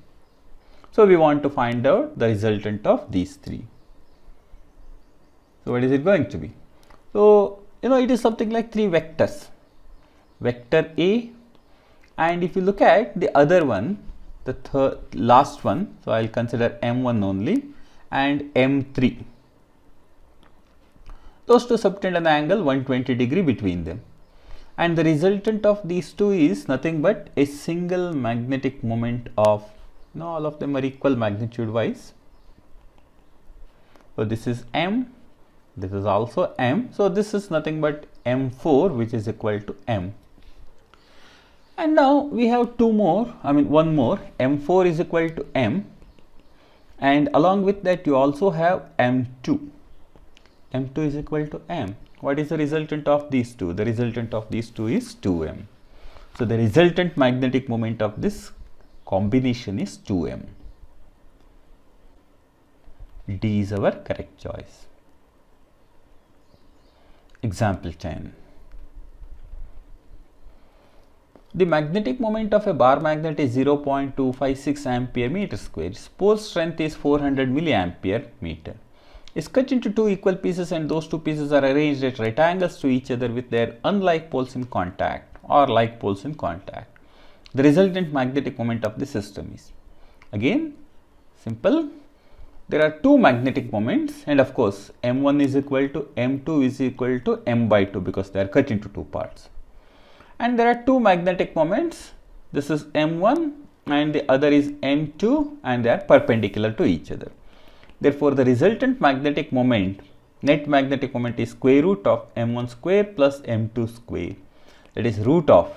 So we want to find out the resultant of these 3. So what is it going to be? So, you know, it is something like 3 vectors. Vector A, and if you look at the other one, the last one, so I will consider M1 only, and M3. Those two subtend an angle 120 degree between them, and the resultant of these two is nothing but a single magnetic moment of, you know, all of them are equal magnitude wise. So this is M, this is also M, so this is nothing but M4, which is equal to M. And now we have one more, M4 is equal to M, and along with that you also have M2. M2 is equal to M. what is the resultant of these two? The resultant of these two is 2m. So the resultant magnetic moment of this combination is 2m. D is our correct choice. Example 10. The magnetic moment of a bar magnet is 0.256 ampere meter square. Its pole strength is 400 milliampere meter. It's cut into two equal pieces and those two pieces are arranged at right angles to each other with their unlike poles in contact or like poles in contact. The resultant magnetic moment of the system is, again, simple. There are two magnetic moments and of course m1 is equal to m2 is equal to m by 2 because they are cut into two parts. And there are two magnetic moments. This is m1 and the other is m2 and they are perpendicular to each other. Therefore, the resultant magnetic moment, net magnetic moment is square root of m1 square plus m2 square. That is root of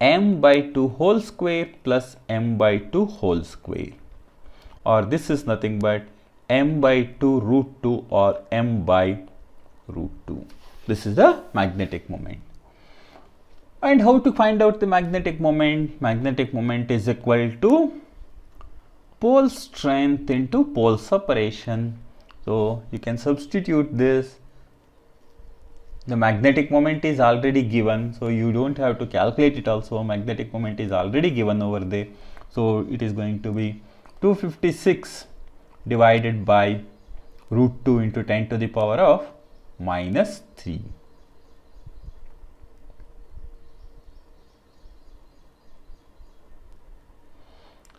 m by 2 whole square plus m by 2 whole square. Or this is nothing but m by 2 root 2 or m by root 2. This is the magnetic moment. And how to find out the magnetic moment? Magnetic moment is equal to pole strength into pole separation. So you can substitute this. The magnetic moment is already given, so you don't have to calculate it also. Magnetic moment is already given over there. So it is going to be 256 divided by root 2 into 10 to the power of minus 3.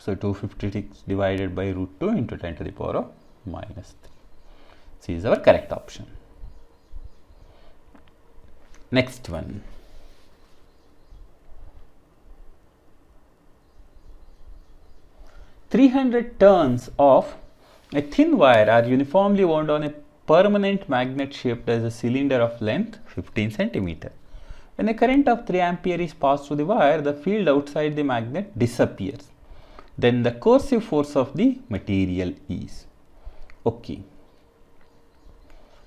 So 256 divided by root 2 into 10 to the power of minus 3. C is our correct option. Next one. "300 turns of a thin wire are uniformly wound on a permanent magnet shaped as a cylinder of length 15 centimeter. When a current of 3 ampere is passed through the wire, the field outside the magnet disappears. Then the coercive force of the material is." Okay.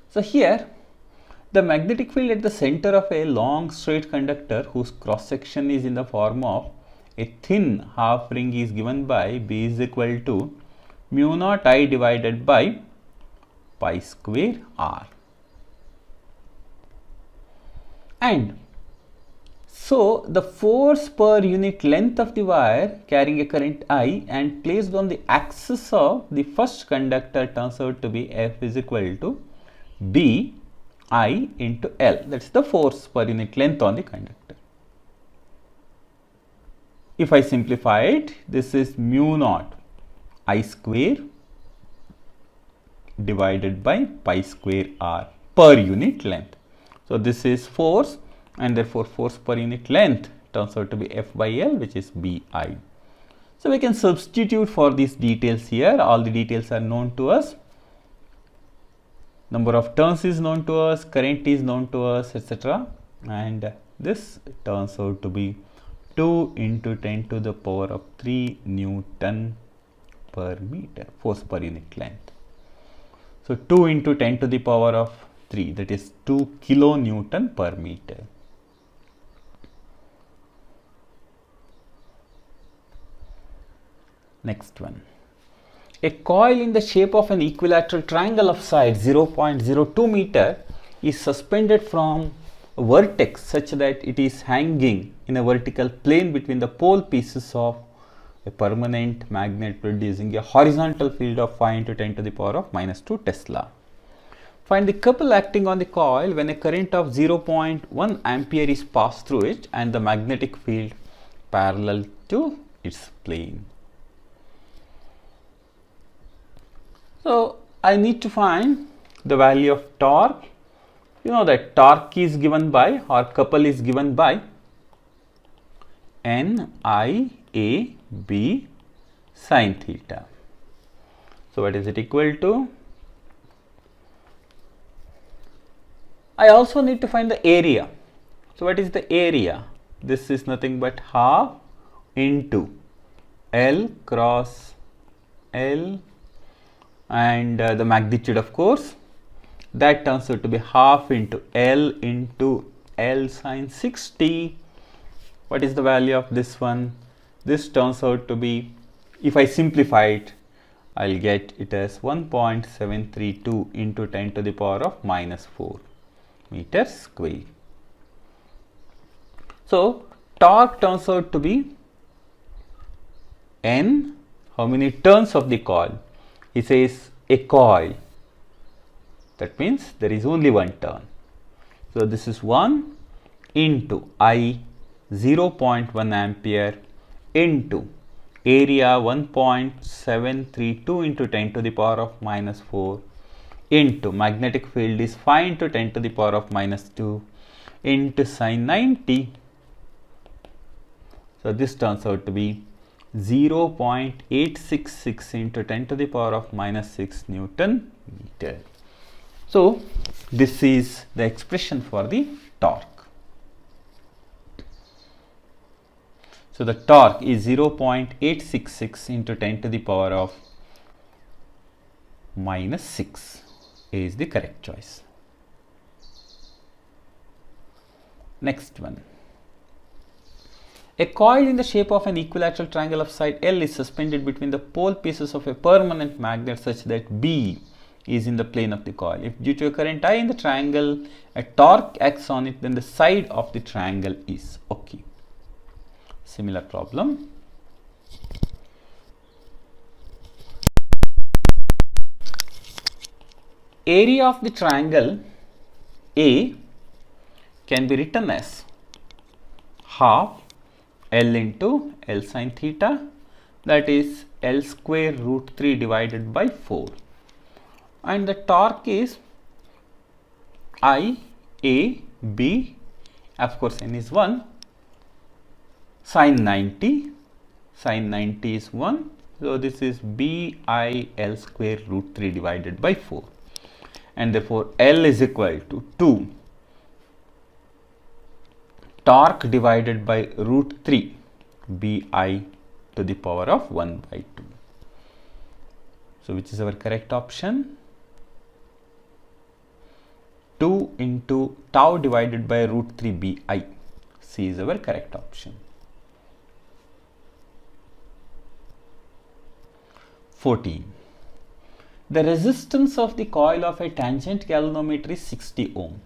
So here the magnetic field at the center of a long straight conductor whose cross section is in the form of a thin half ring is given by B is equal to mu naught I divided by pi square R. And so the force per unit length of the wire carrying a current I and placed on the axis of the first conductor turns out to be F is equal to B I into L. That is the force per unit length on the conductor. If I simplify it, this is mu naught I square divided by pi square R per unit length. So this is force and therefore force per unit length turns out to be F by L, which is BI. So we can substitute for these details here. All the details are known to us. Number of turns is known to us, current is known to us, etc. And this turns out to be 2 into 10 to the power of 3 Newton per meter, force per unit length. So 2 into 10 to the power of 3, that is 2 kilonewton per meter. Next one. A coil in the shape of an equilateral triangle of side 0.02 meter is suspended from a vertex such that it is hanging in a vertical plane between the pole pieces of a permanent magnet producing a horizontal field of 5 into 10 to the power of minus 2 Tesla. Find the couple acting on the coil when a current of 0.1 ampere is passed through it and the magnetic field parallel to its plane. So I need to find the value of torque. You know that torque is given by, or couple is given by NIAB sin theta. So what is it equal to? I also need to find the area. So what is the area? This is nothing but half into L cross L and the magnitude of course that turns out to be half into L sine 60. What is the value of this one? This turns out to be, if I simplify it, I'll get it as 1.732 into 10 to the power of minus 4 meters square. So torque turns out to be N, how many turns of the coil? He says a coil. That means there is only one turn. So this is 1 into I 0.1 ampere into area 1.732 into 10 to the power of minus 4 into magnetic field is 5 into 10 to the power of minus 2 into sine 90. So this turns out to be 0.866 into 10 to the power of minus 6 Newton meter. So this is the expression for the torque. So the torque is 0.866 into 10 to the power of minus 6 is the correct choice. Next one. A coil in the shape of an equilateral triangle of side L is suspended between the pole pieces of a permanent magnet such that B is in the plane of the coil. If due to a current I in the triangle, a torque acts on it, then the side of the triangle is okay. Similar problem. Area of the triangle A can be written as half L into L sine theta, that is L square root 3 divided by 4, and the torque is I, A, B, of course N is 1, sine 90 is 1, so this is B I L square root 3 divided by 4, and therefore L is equal to 2 torque divided by root 3 Bi to the power of 1 by 2. So which is our correct option? 2 into tau divided by root 3 Bi. C is our correct option. 14. The resistance of the coil of a tangent galvanometer is 60 ohm.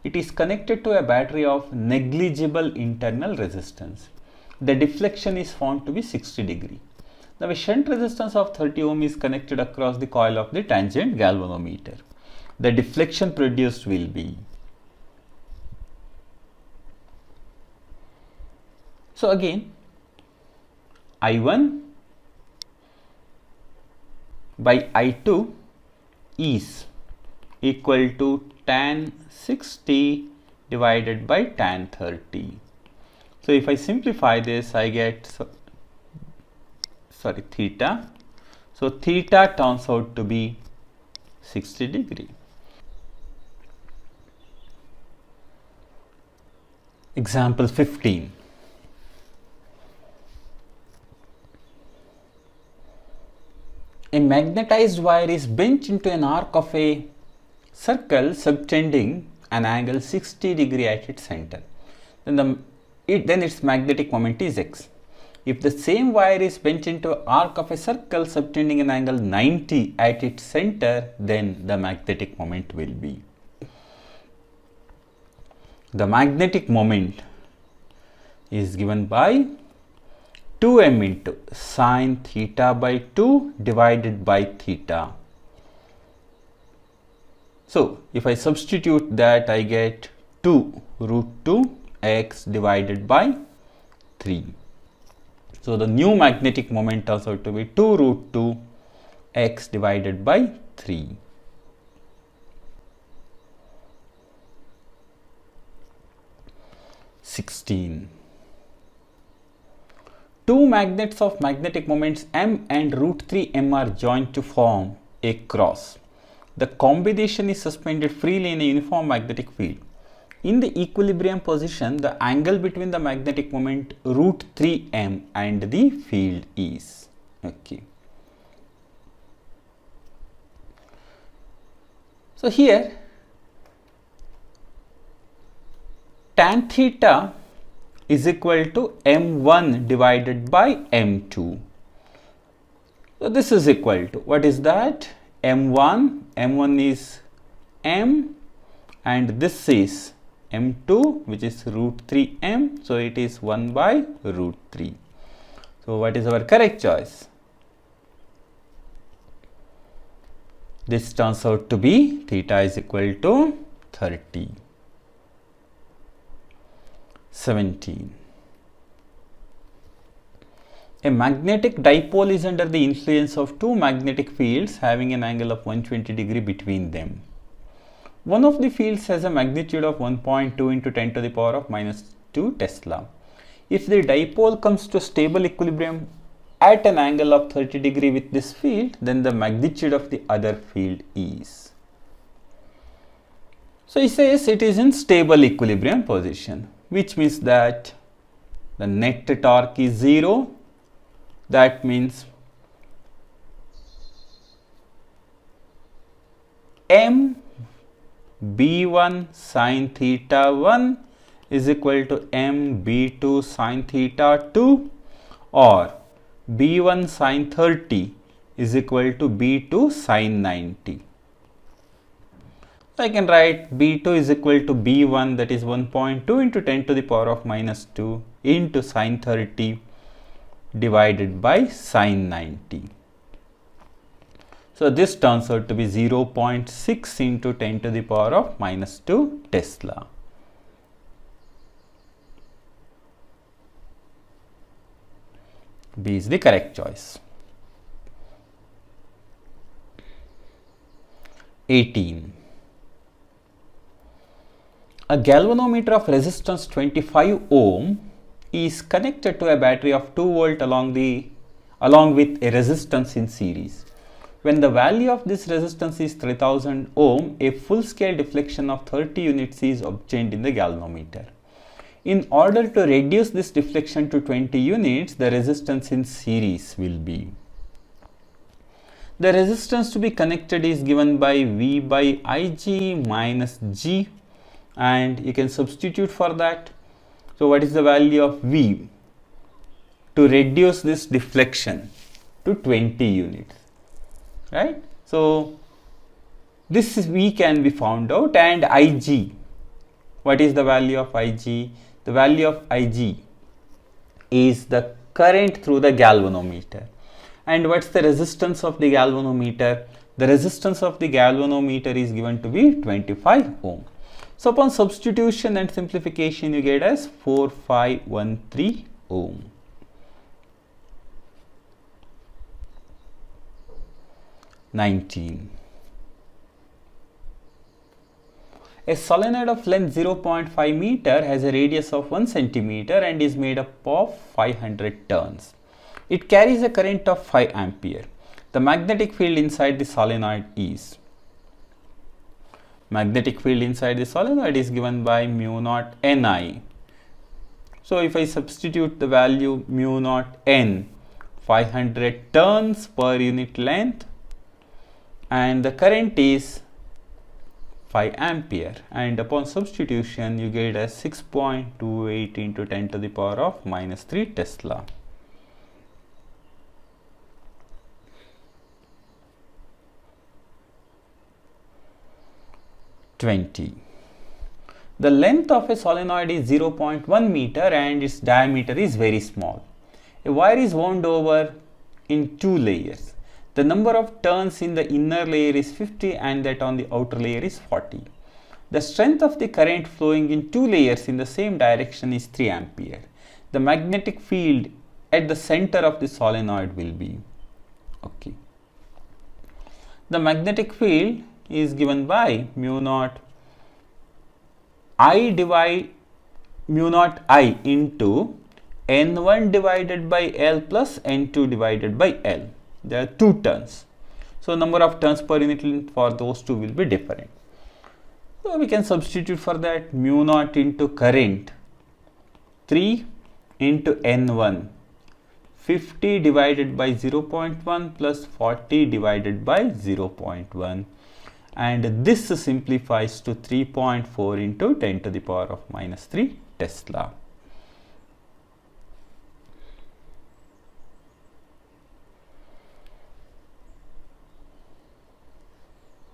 It is connected to a battery of negligible internal resistance. The deflection is found to be 60 degree. Now a shunt resistance of 30 ohm is connected across the coil of the tangent galvanometer. The deflection produced will be. So again, I1 by I2 is equal to tan 60 divided by tan 30. So if I simplify this, I get theta. So theta turns out to be 60 degree. Example 15. A magnetized wire is bent into an arc of a circle subtending an angle 60 degree at its center. Then its magnetic moment is x. If the same wire is bent into an arc of a circle subtending an angle 90 at its center, then the magnetic moment will be. The magnetic moment is given by 2m into sine theta by 2 divided by theta. So if I substitute that, I get 2 root 2 x divided by 3. So the new magnetic moment turns out to be 2 root 2 x divided by 3. Two magnets of magnetic moments m and root 3 m are joined to form a cross. The combination is suspended freely in a uniform magnetic field. In the equilibrium position, the angle between the magnetic moment root 3m and the field is. Okay. So here tan theta is equal to m1 divided by m2. So this is equal to, what is that? m1 is m, and this is m2, which is root 3m, so it is 1 by root 3. So what is our correct choice? This turns out to be theta is equal to 30. 17. A magnetic dipole is under the influence of two magnetic fields having an angle of 120 degree between them. One of the fields has a magnitude of 1.2 into 10 to the power of minus 2 Tesla. If the dipole comes to stable equilibrium at an angle of 30 degree with this field, then the magnitude of the other field is. So he says it is in stable equilibrium position, which means that the net torque is 0. That means m b1 sin theta 1 is equal to m b2 sin theta 2, or b1 sin 30 is equal to b2 sin 90. So I can write b2 is equal to b1, that is 1.2 into 10 to the power of minus 2 into sin 30 divided by sin 90. So this turns out to be 0.6 into 10 to the power of minus 2 Tesla. B is the correct choice. 18. A galvanometer of resistance 25 ohm is connected to a battery of 2 volt along with a resistance in series. When the value of this resistance is 3000 ohm, a full scale deflection of 30 units is obtained in the galvanometer. In order to reduce this deflection to 20 units, the resistance in series will be. The resistance to be connected is given by V by Ig minus G, and you can substitute for that. So what is the value of V to reduce this deflection to 20 units, right? So this V can be found out, and Ig, what is the value of Ig? The value of Ig is the current through the galvanometer. And what's the resistance of the galvanometer? The resistance of the galvanometer is given to be 25 ohm. So upon substitution and simplification, you get as 4513 ohm. A solenoid of length 0.5 meter has a radius of 1 centimeter and is made up of 500 turns. It carries a current of 5 ampere. The magnetic field inside the solenoid is. Magnetic field inside the solenoid is given by mu naught Ni. So if I substitute the value mu naught N, 500 turns per unit length, and the current is 5 ampere, and upon substitution you get as 6.28 into 10 to the power of minus 3 Tesla. The length of a solenoid is 0.1 meter and its diameter is very small. A wire is wound over in 2 layers. The number of turns in the inner layer is 50 and that on the outer layer is 40. The strength of the current flowing in 2 layers in the same direction is 3 ampere. The magnetic field at the center of the solenoid will be. Okay. The magnetic field is given by mu naught I into N1 divided by L plus N2 divided by L. There are 2 turns. So number of turns per unit length for those two will be different. So we can substitute for that mu naught into current 3 into N1, 50 divided by 0.1 plus 40 divided by 0.1, and this simplifies to 3.4 into 10 to the power of minus 3 Tesla.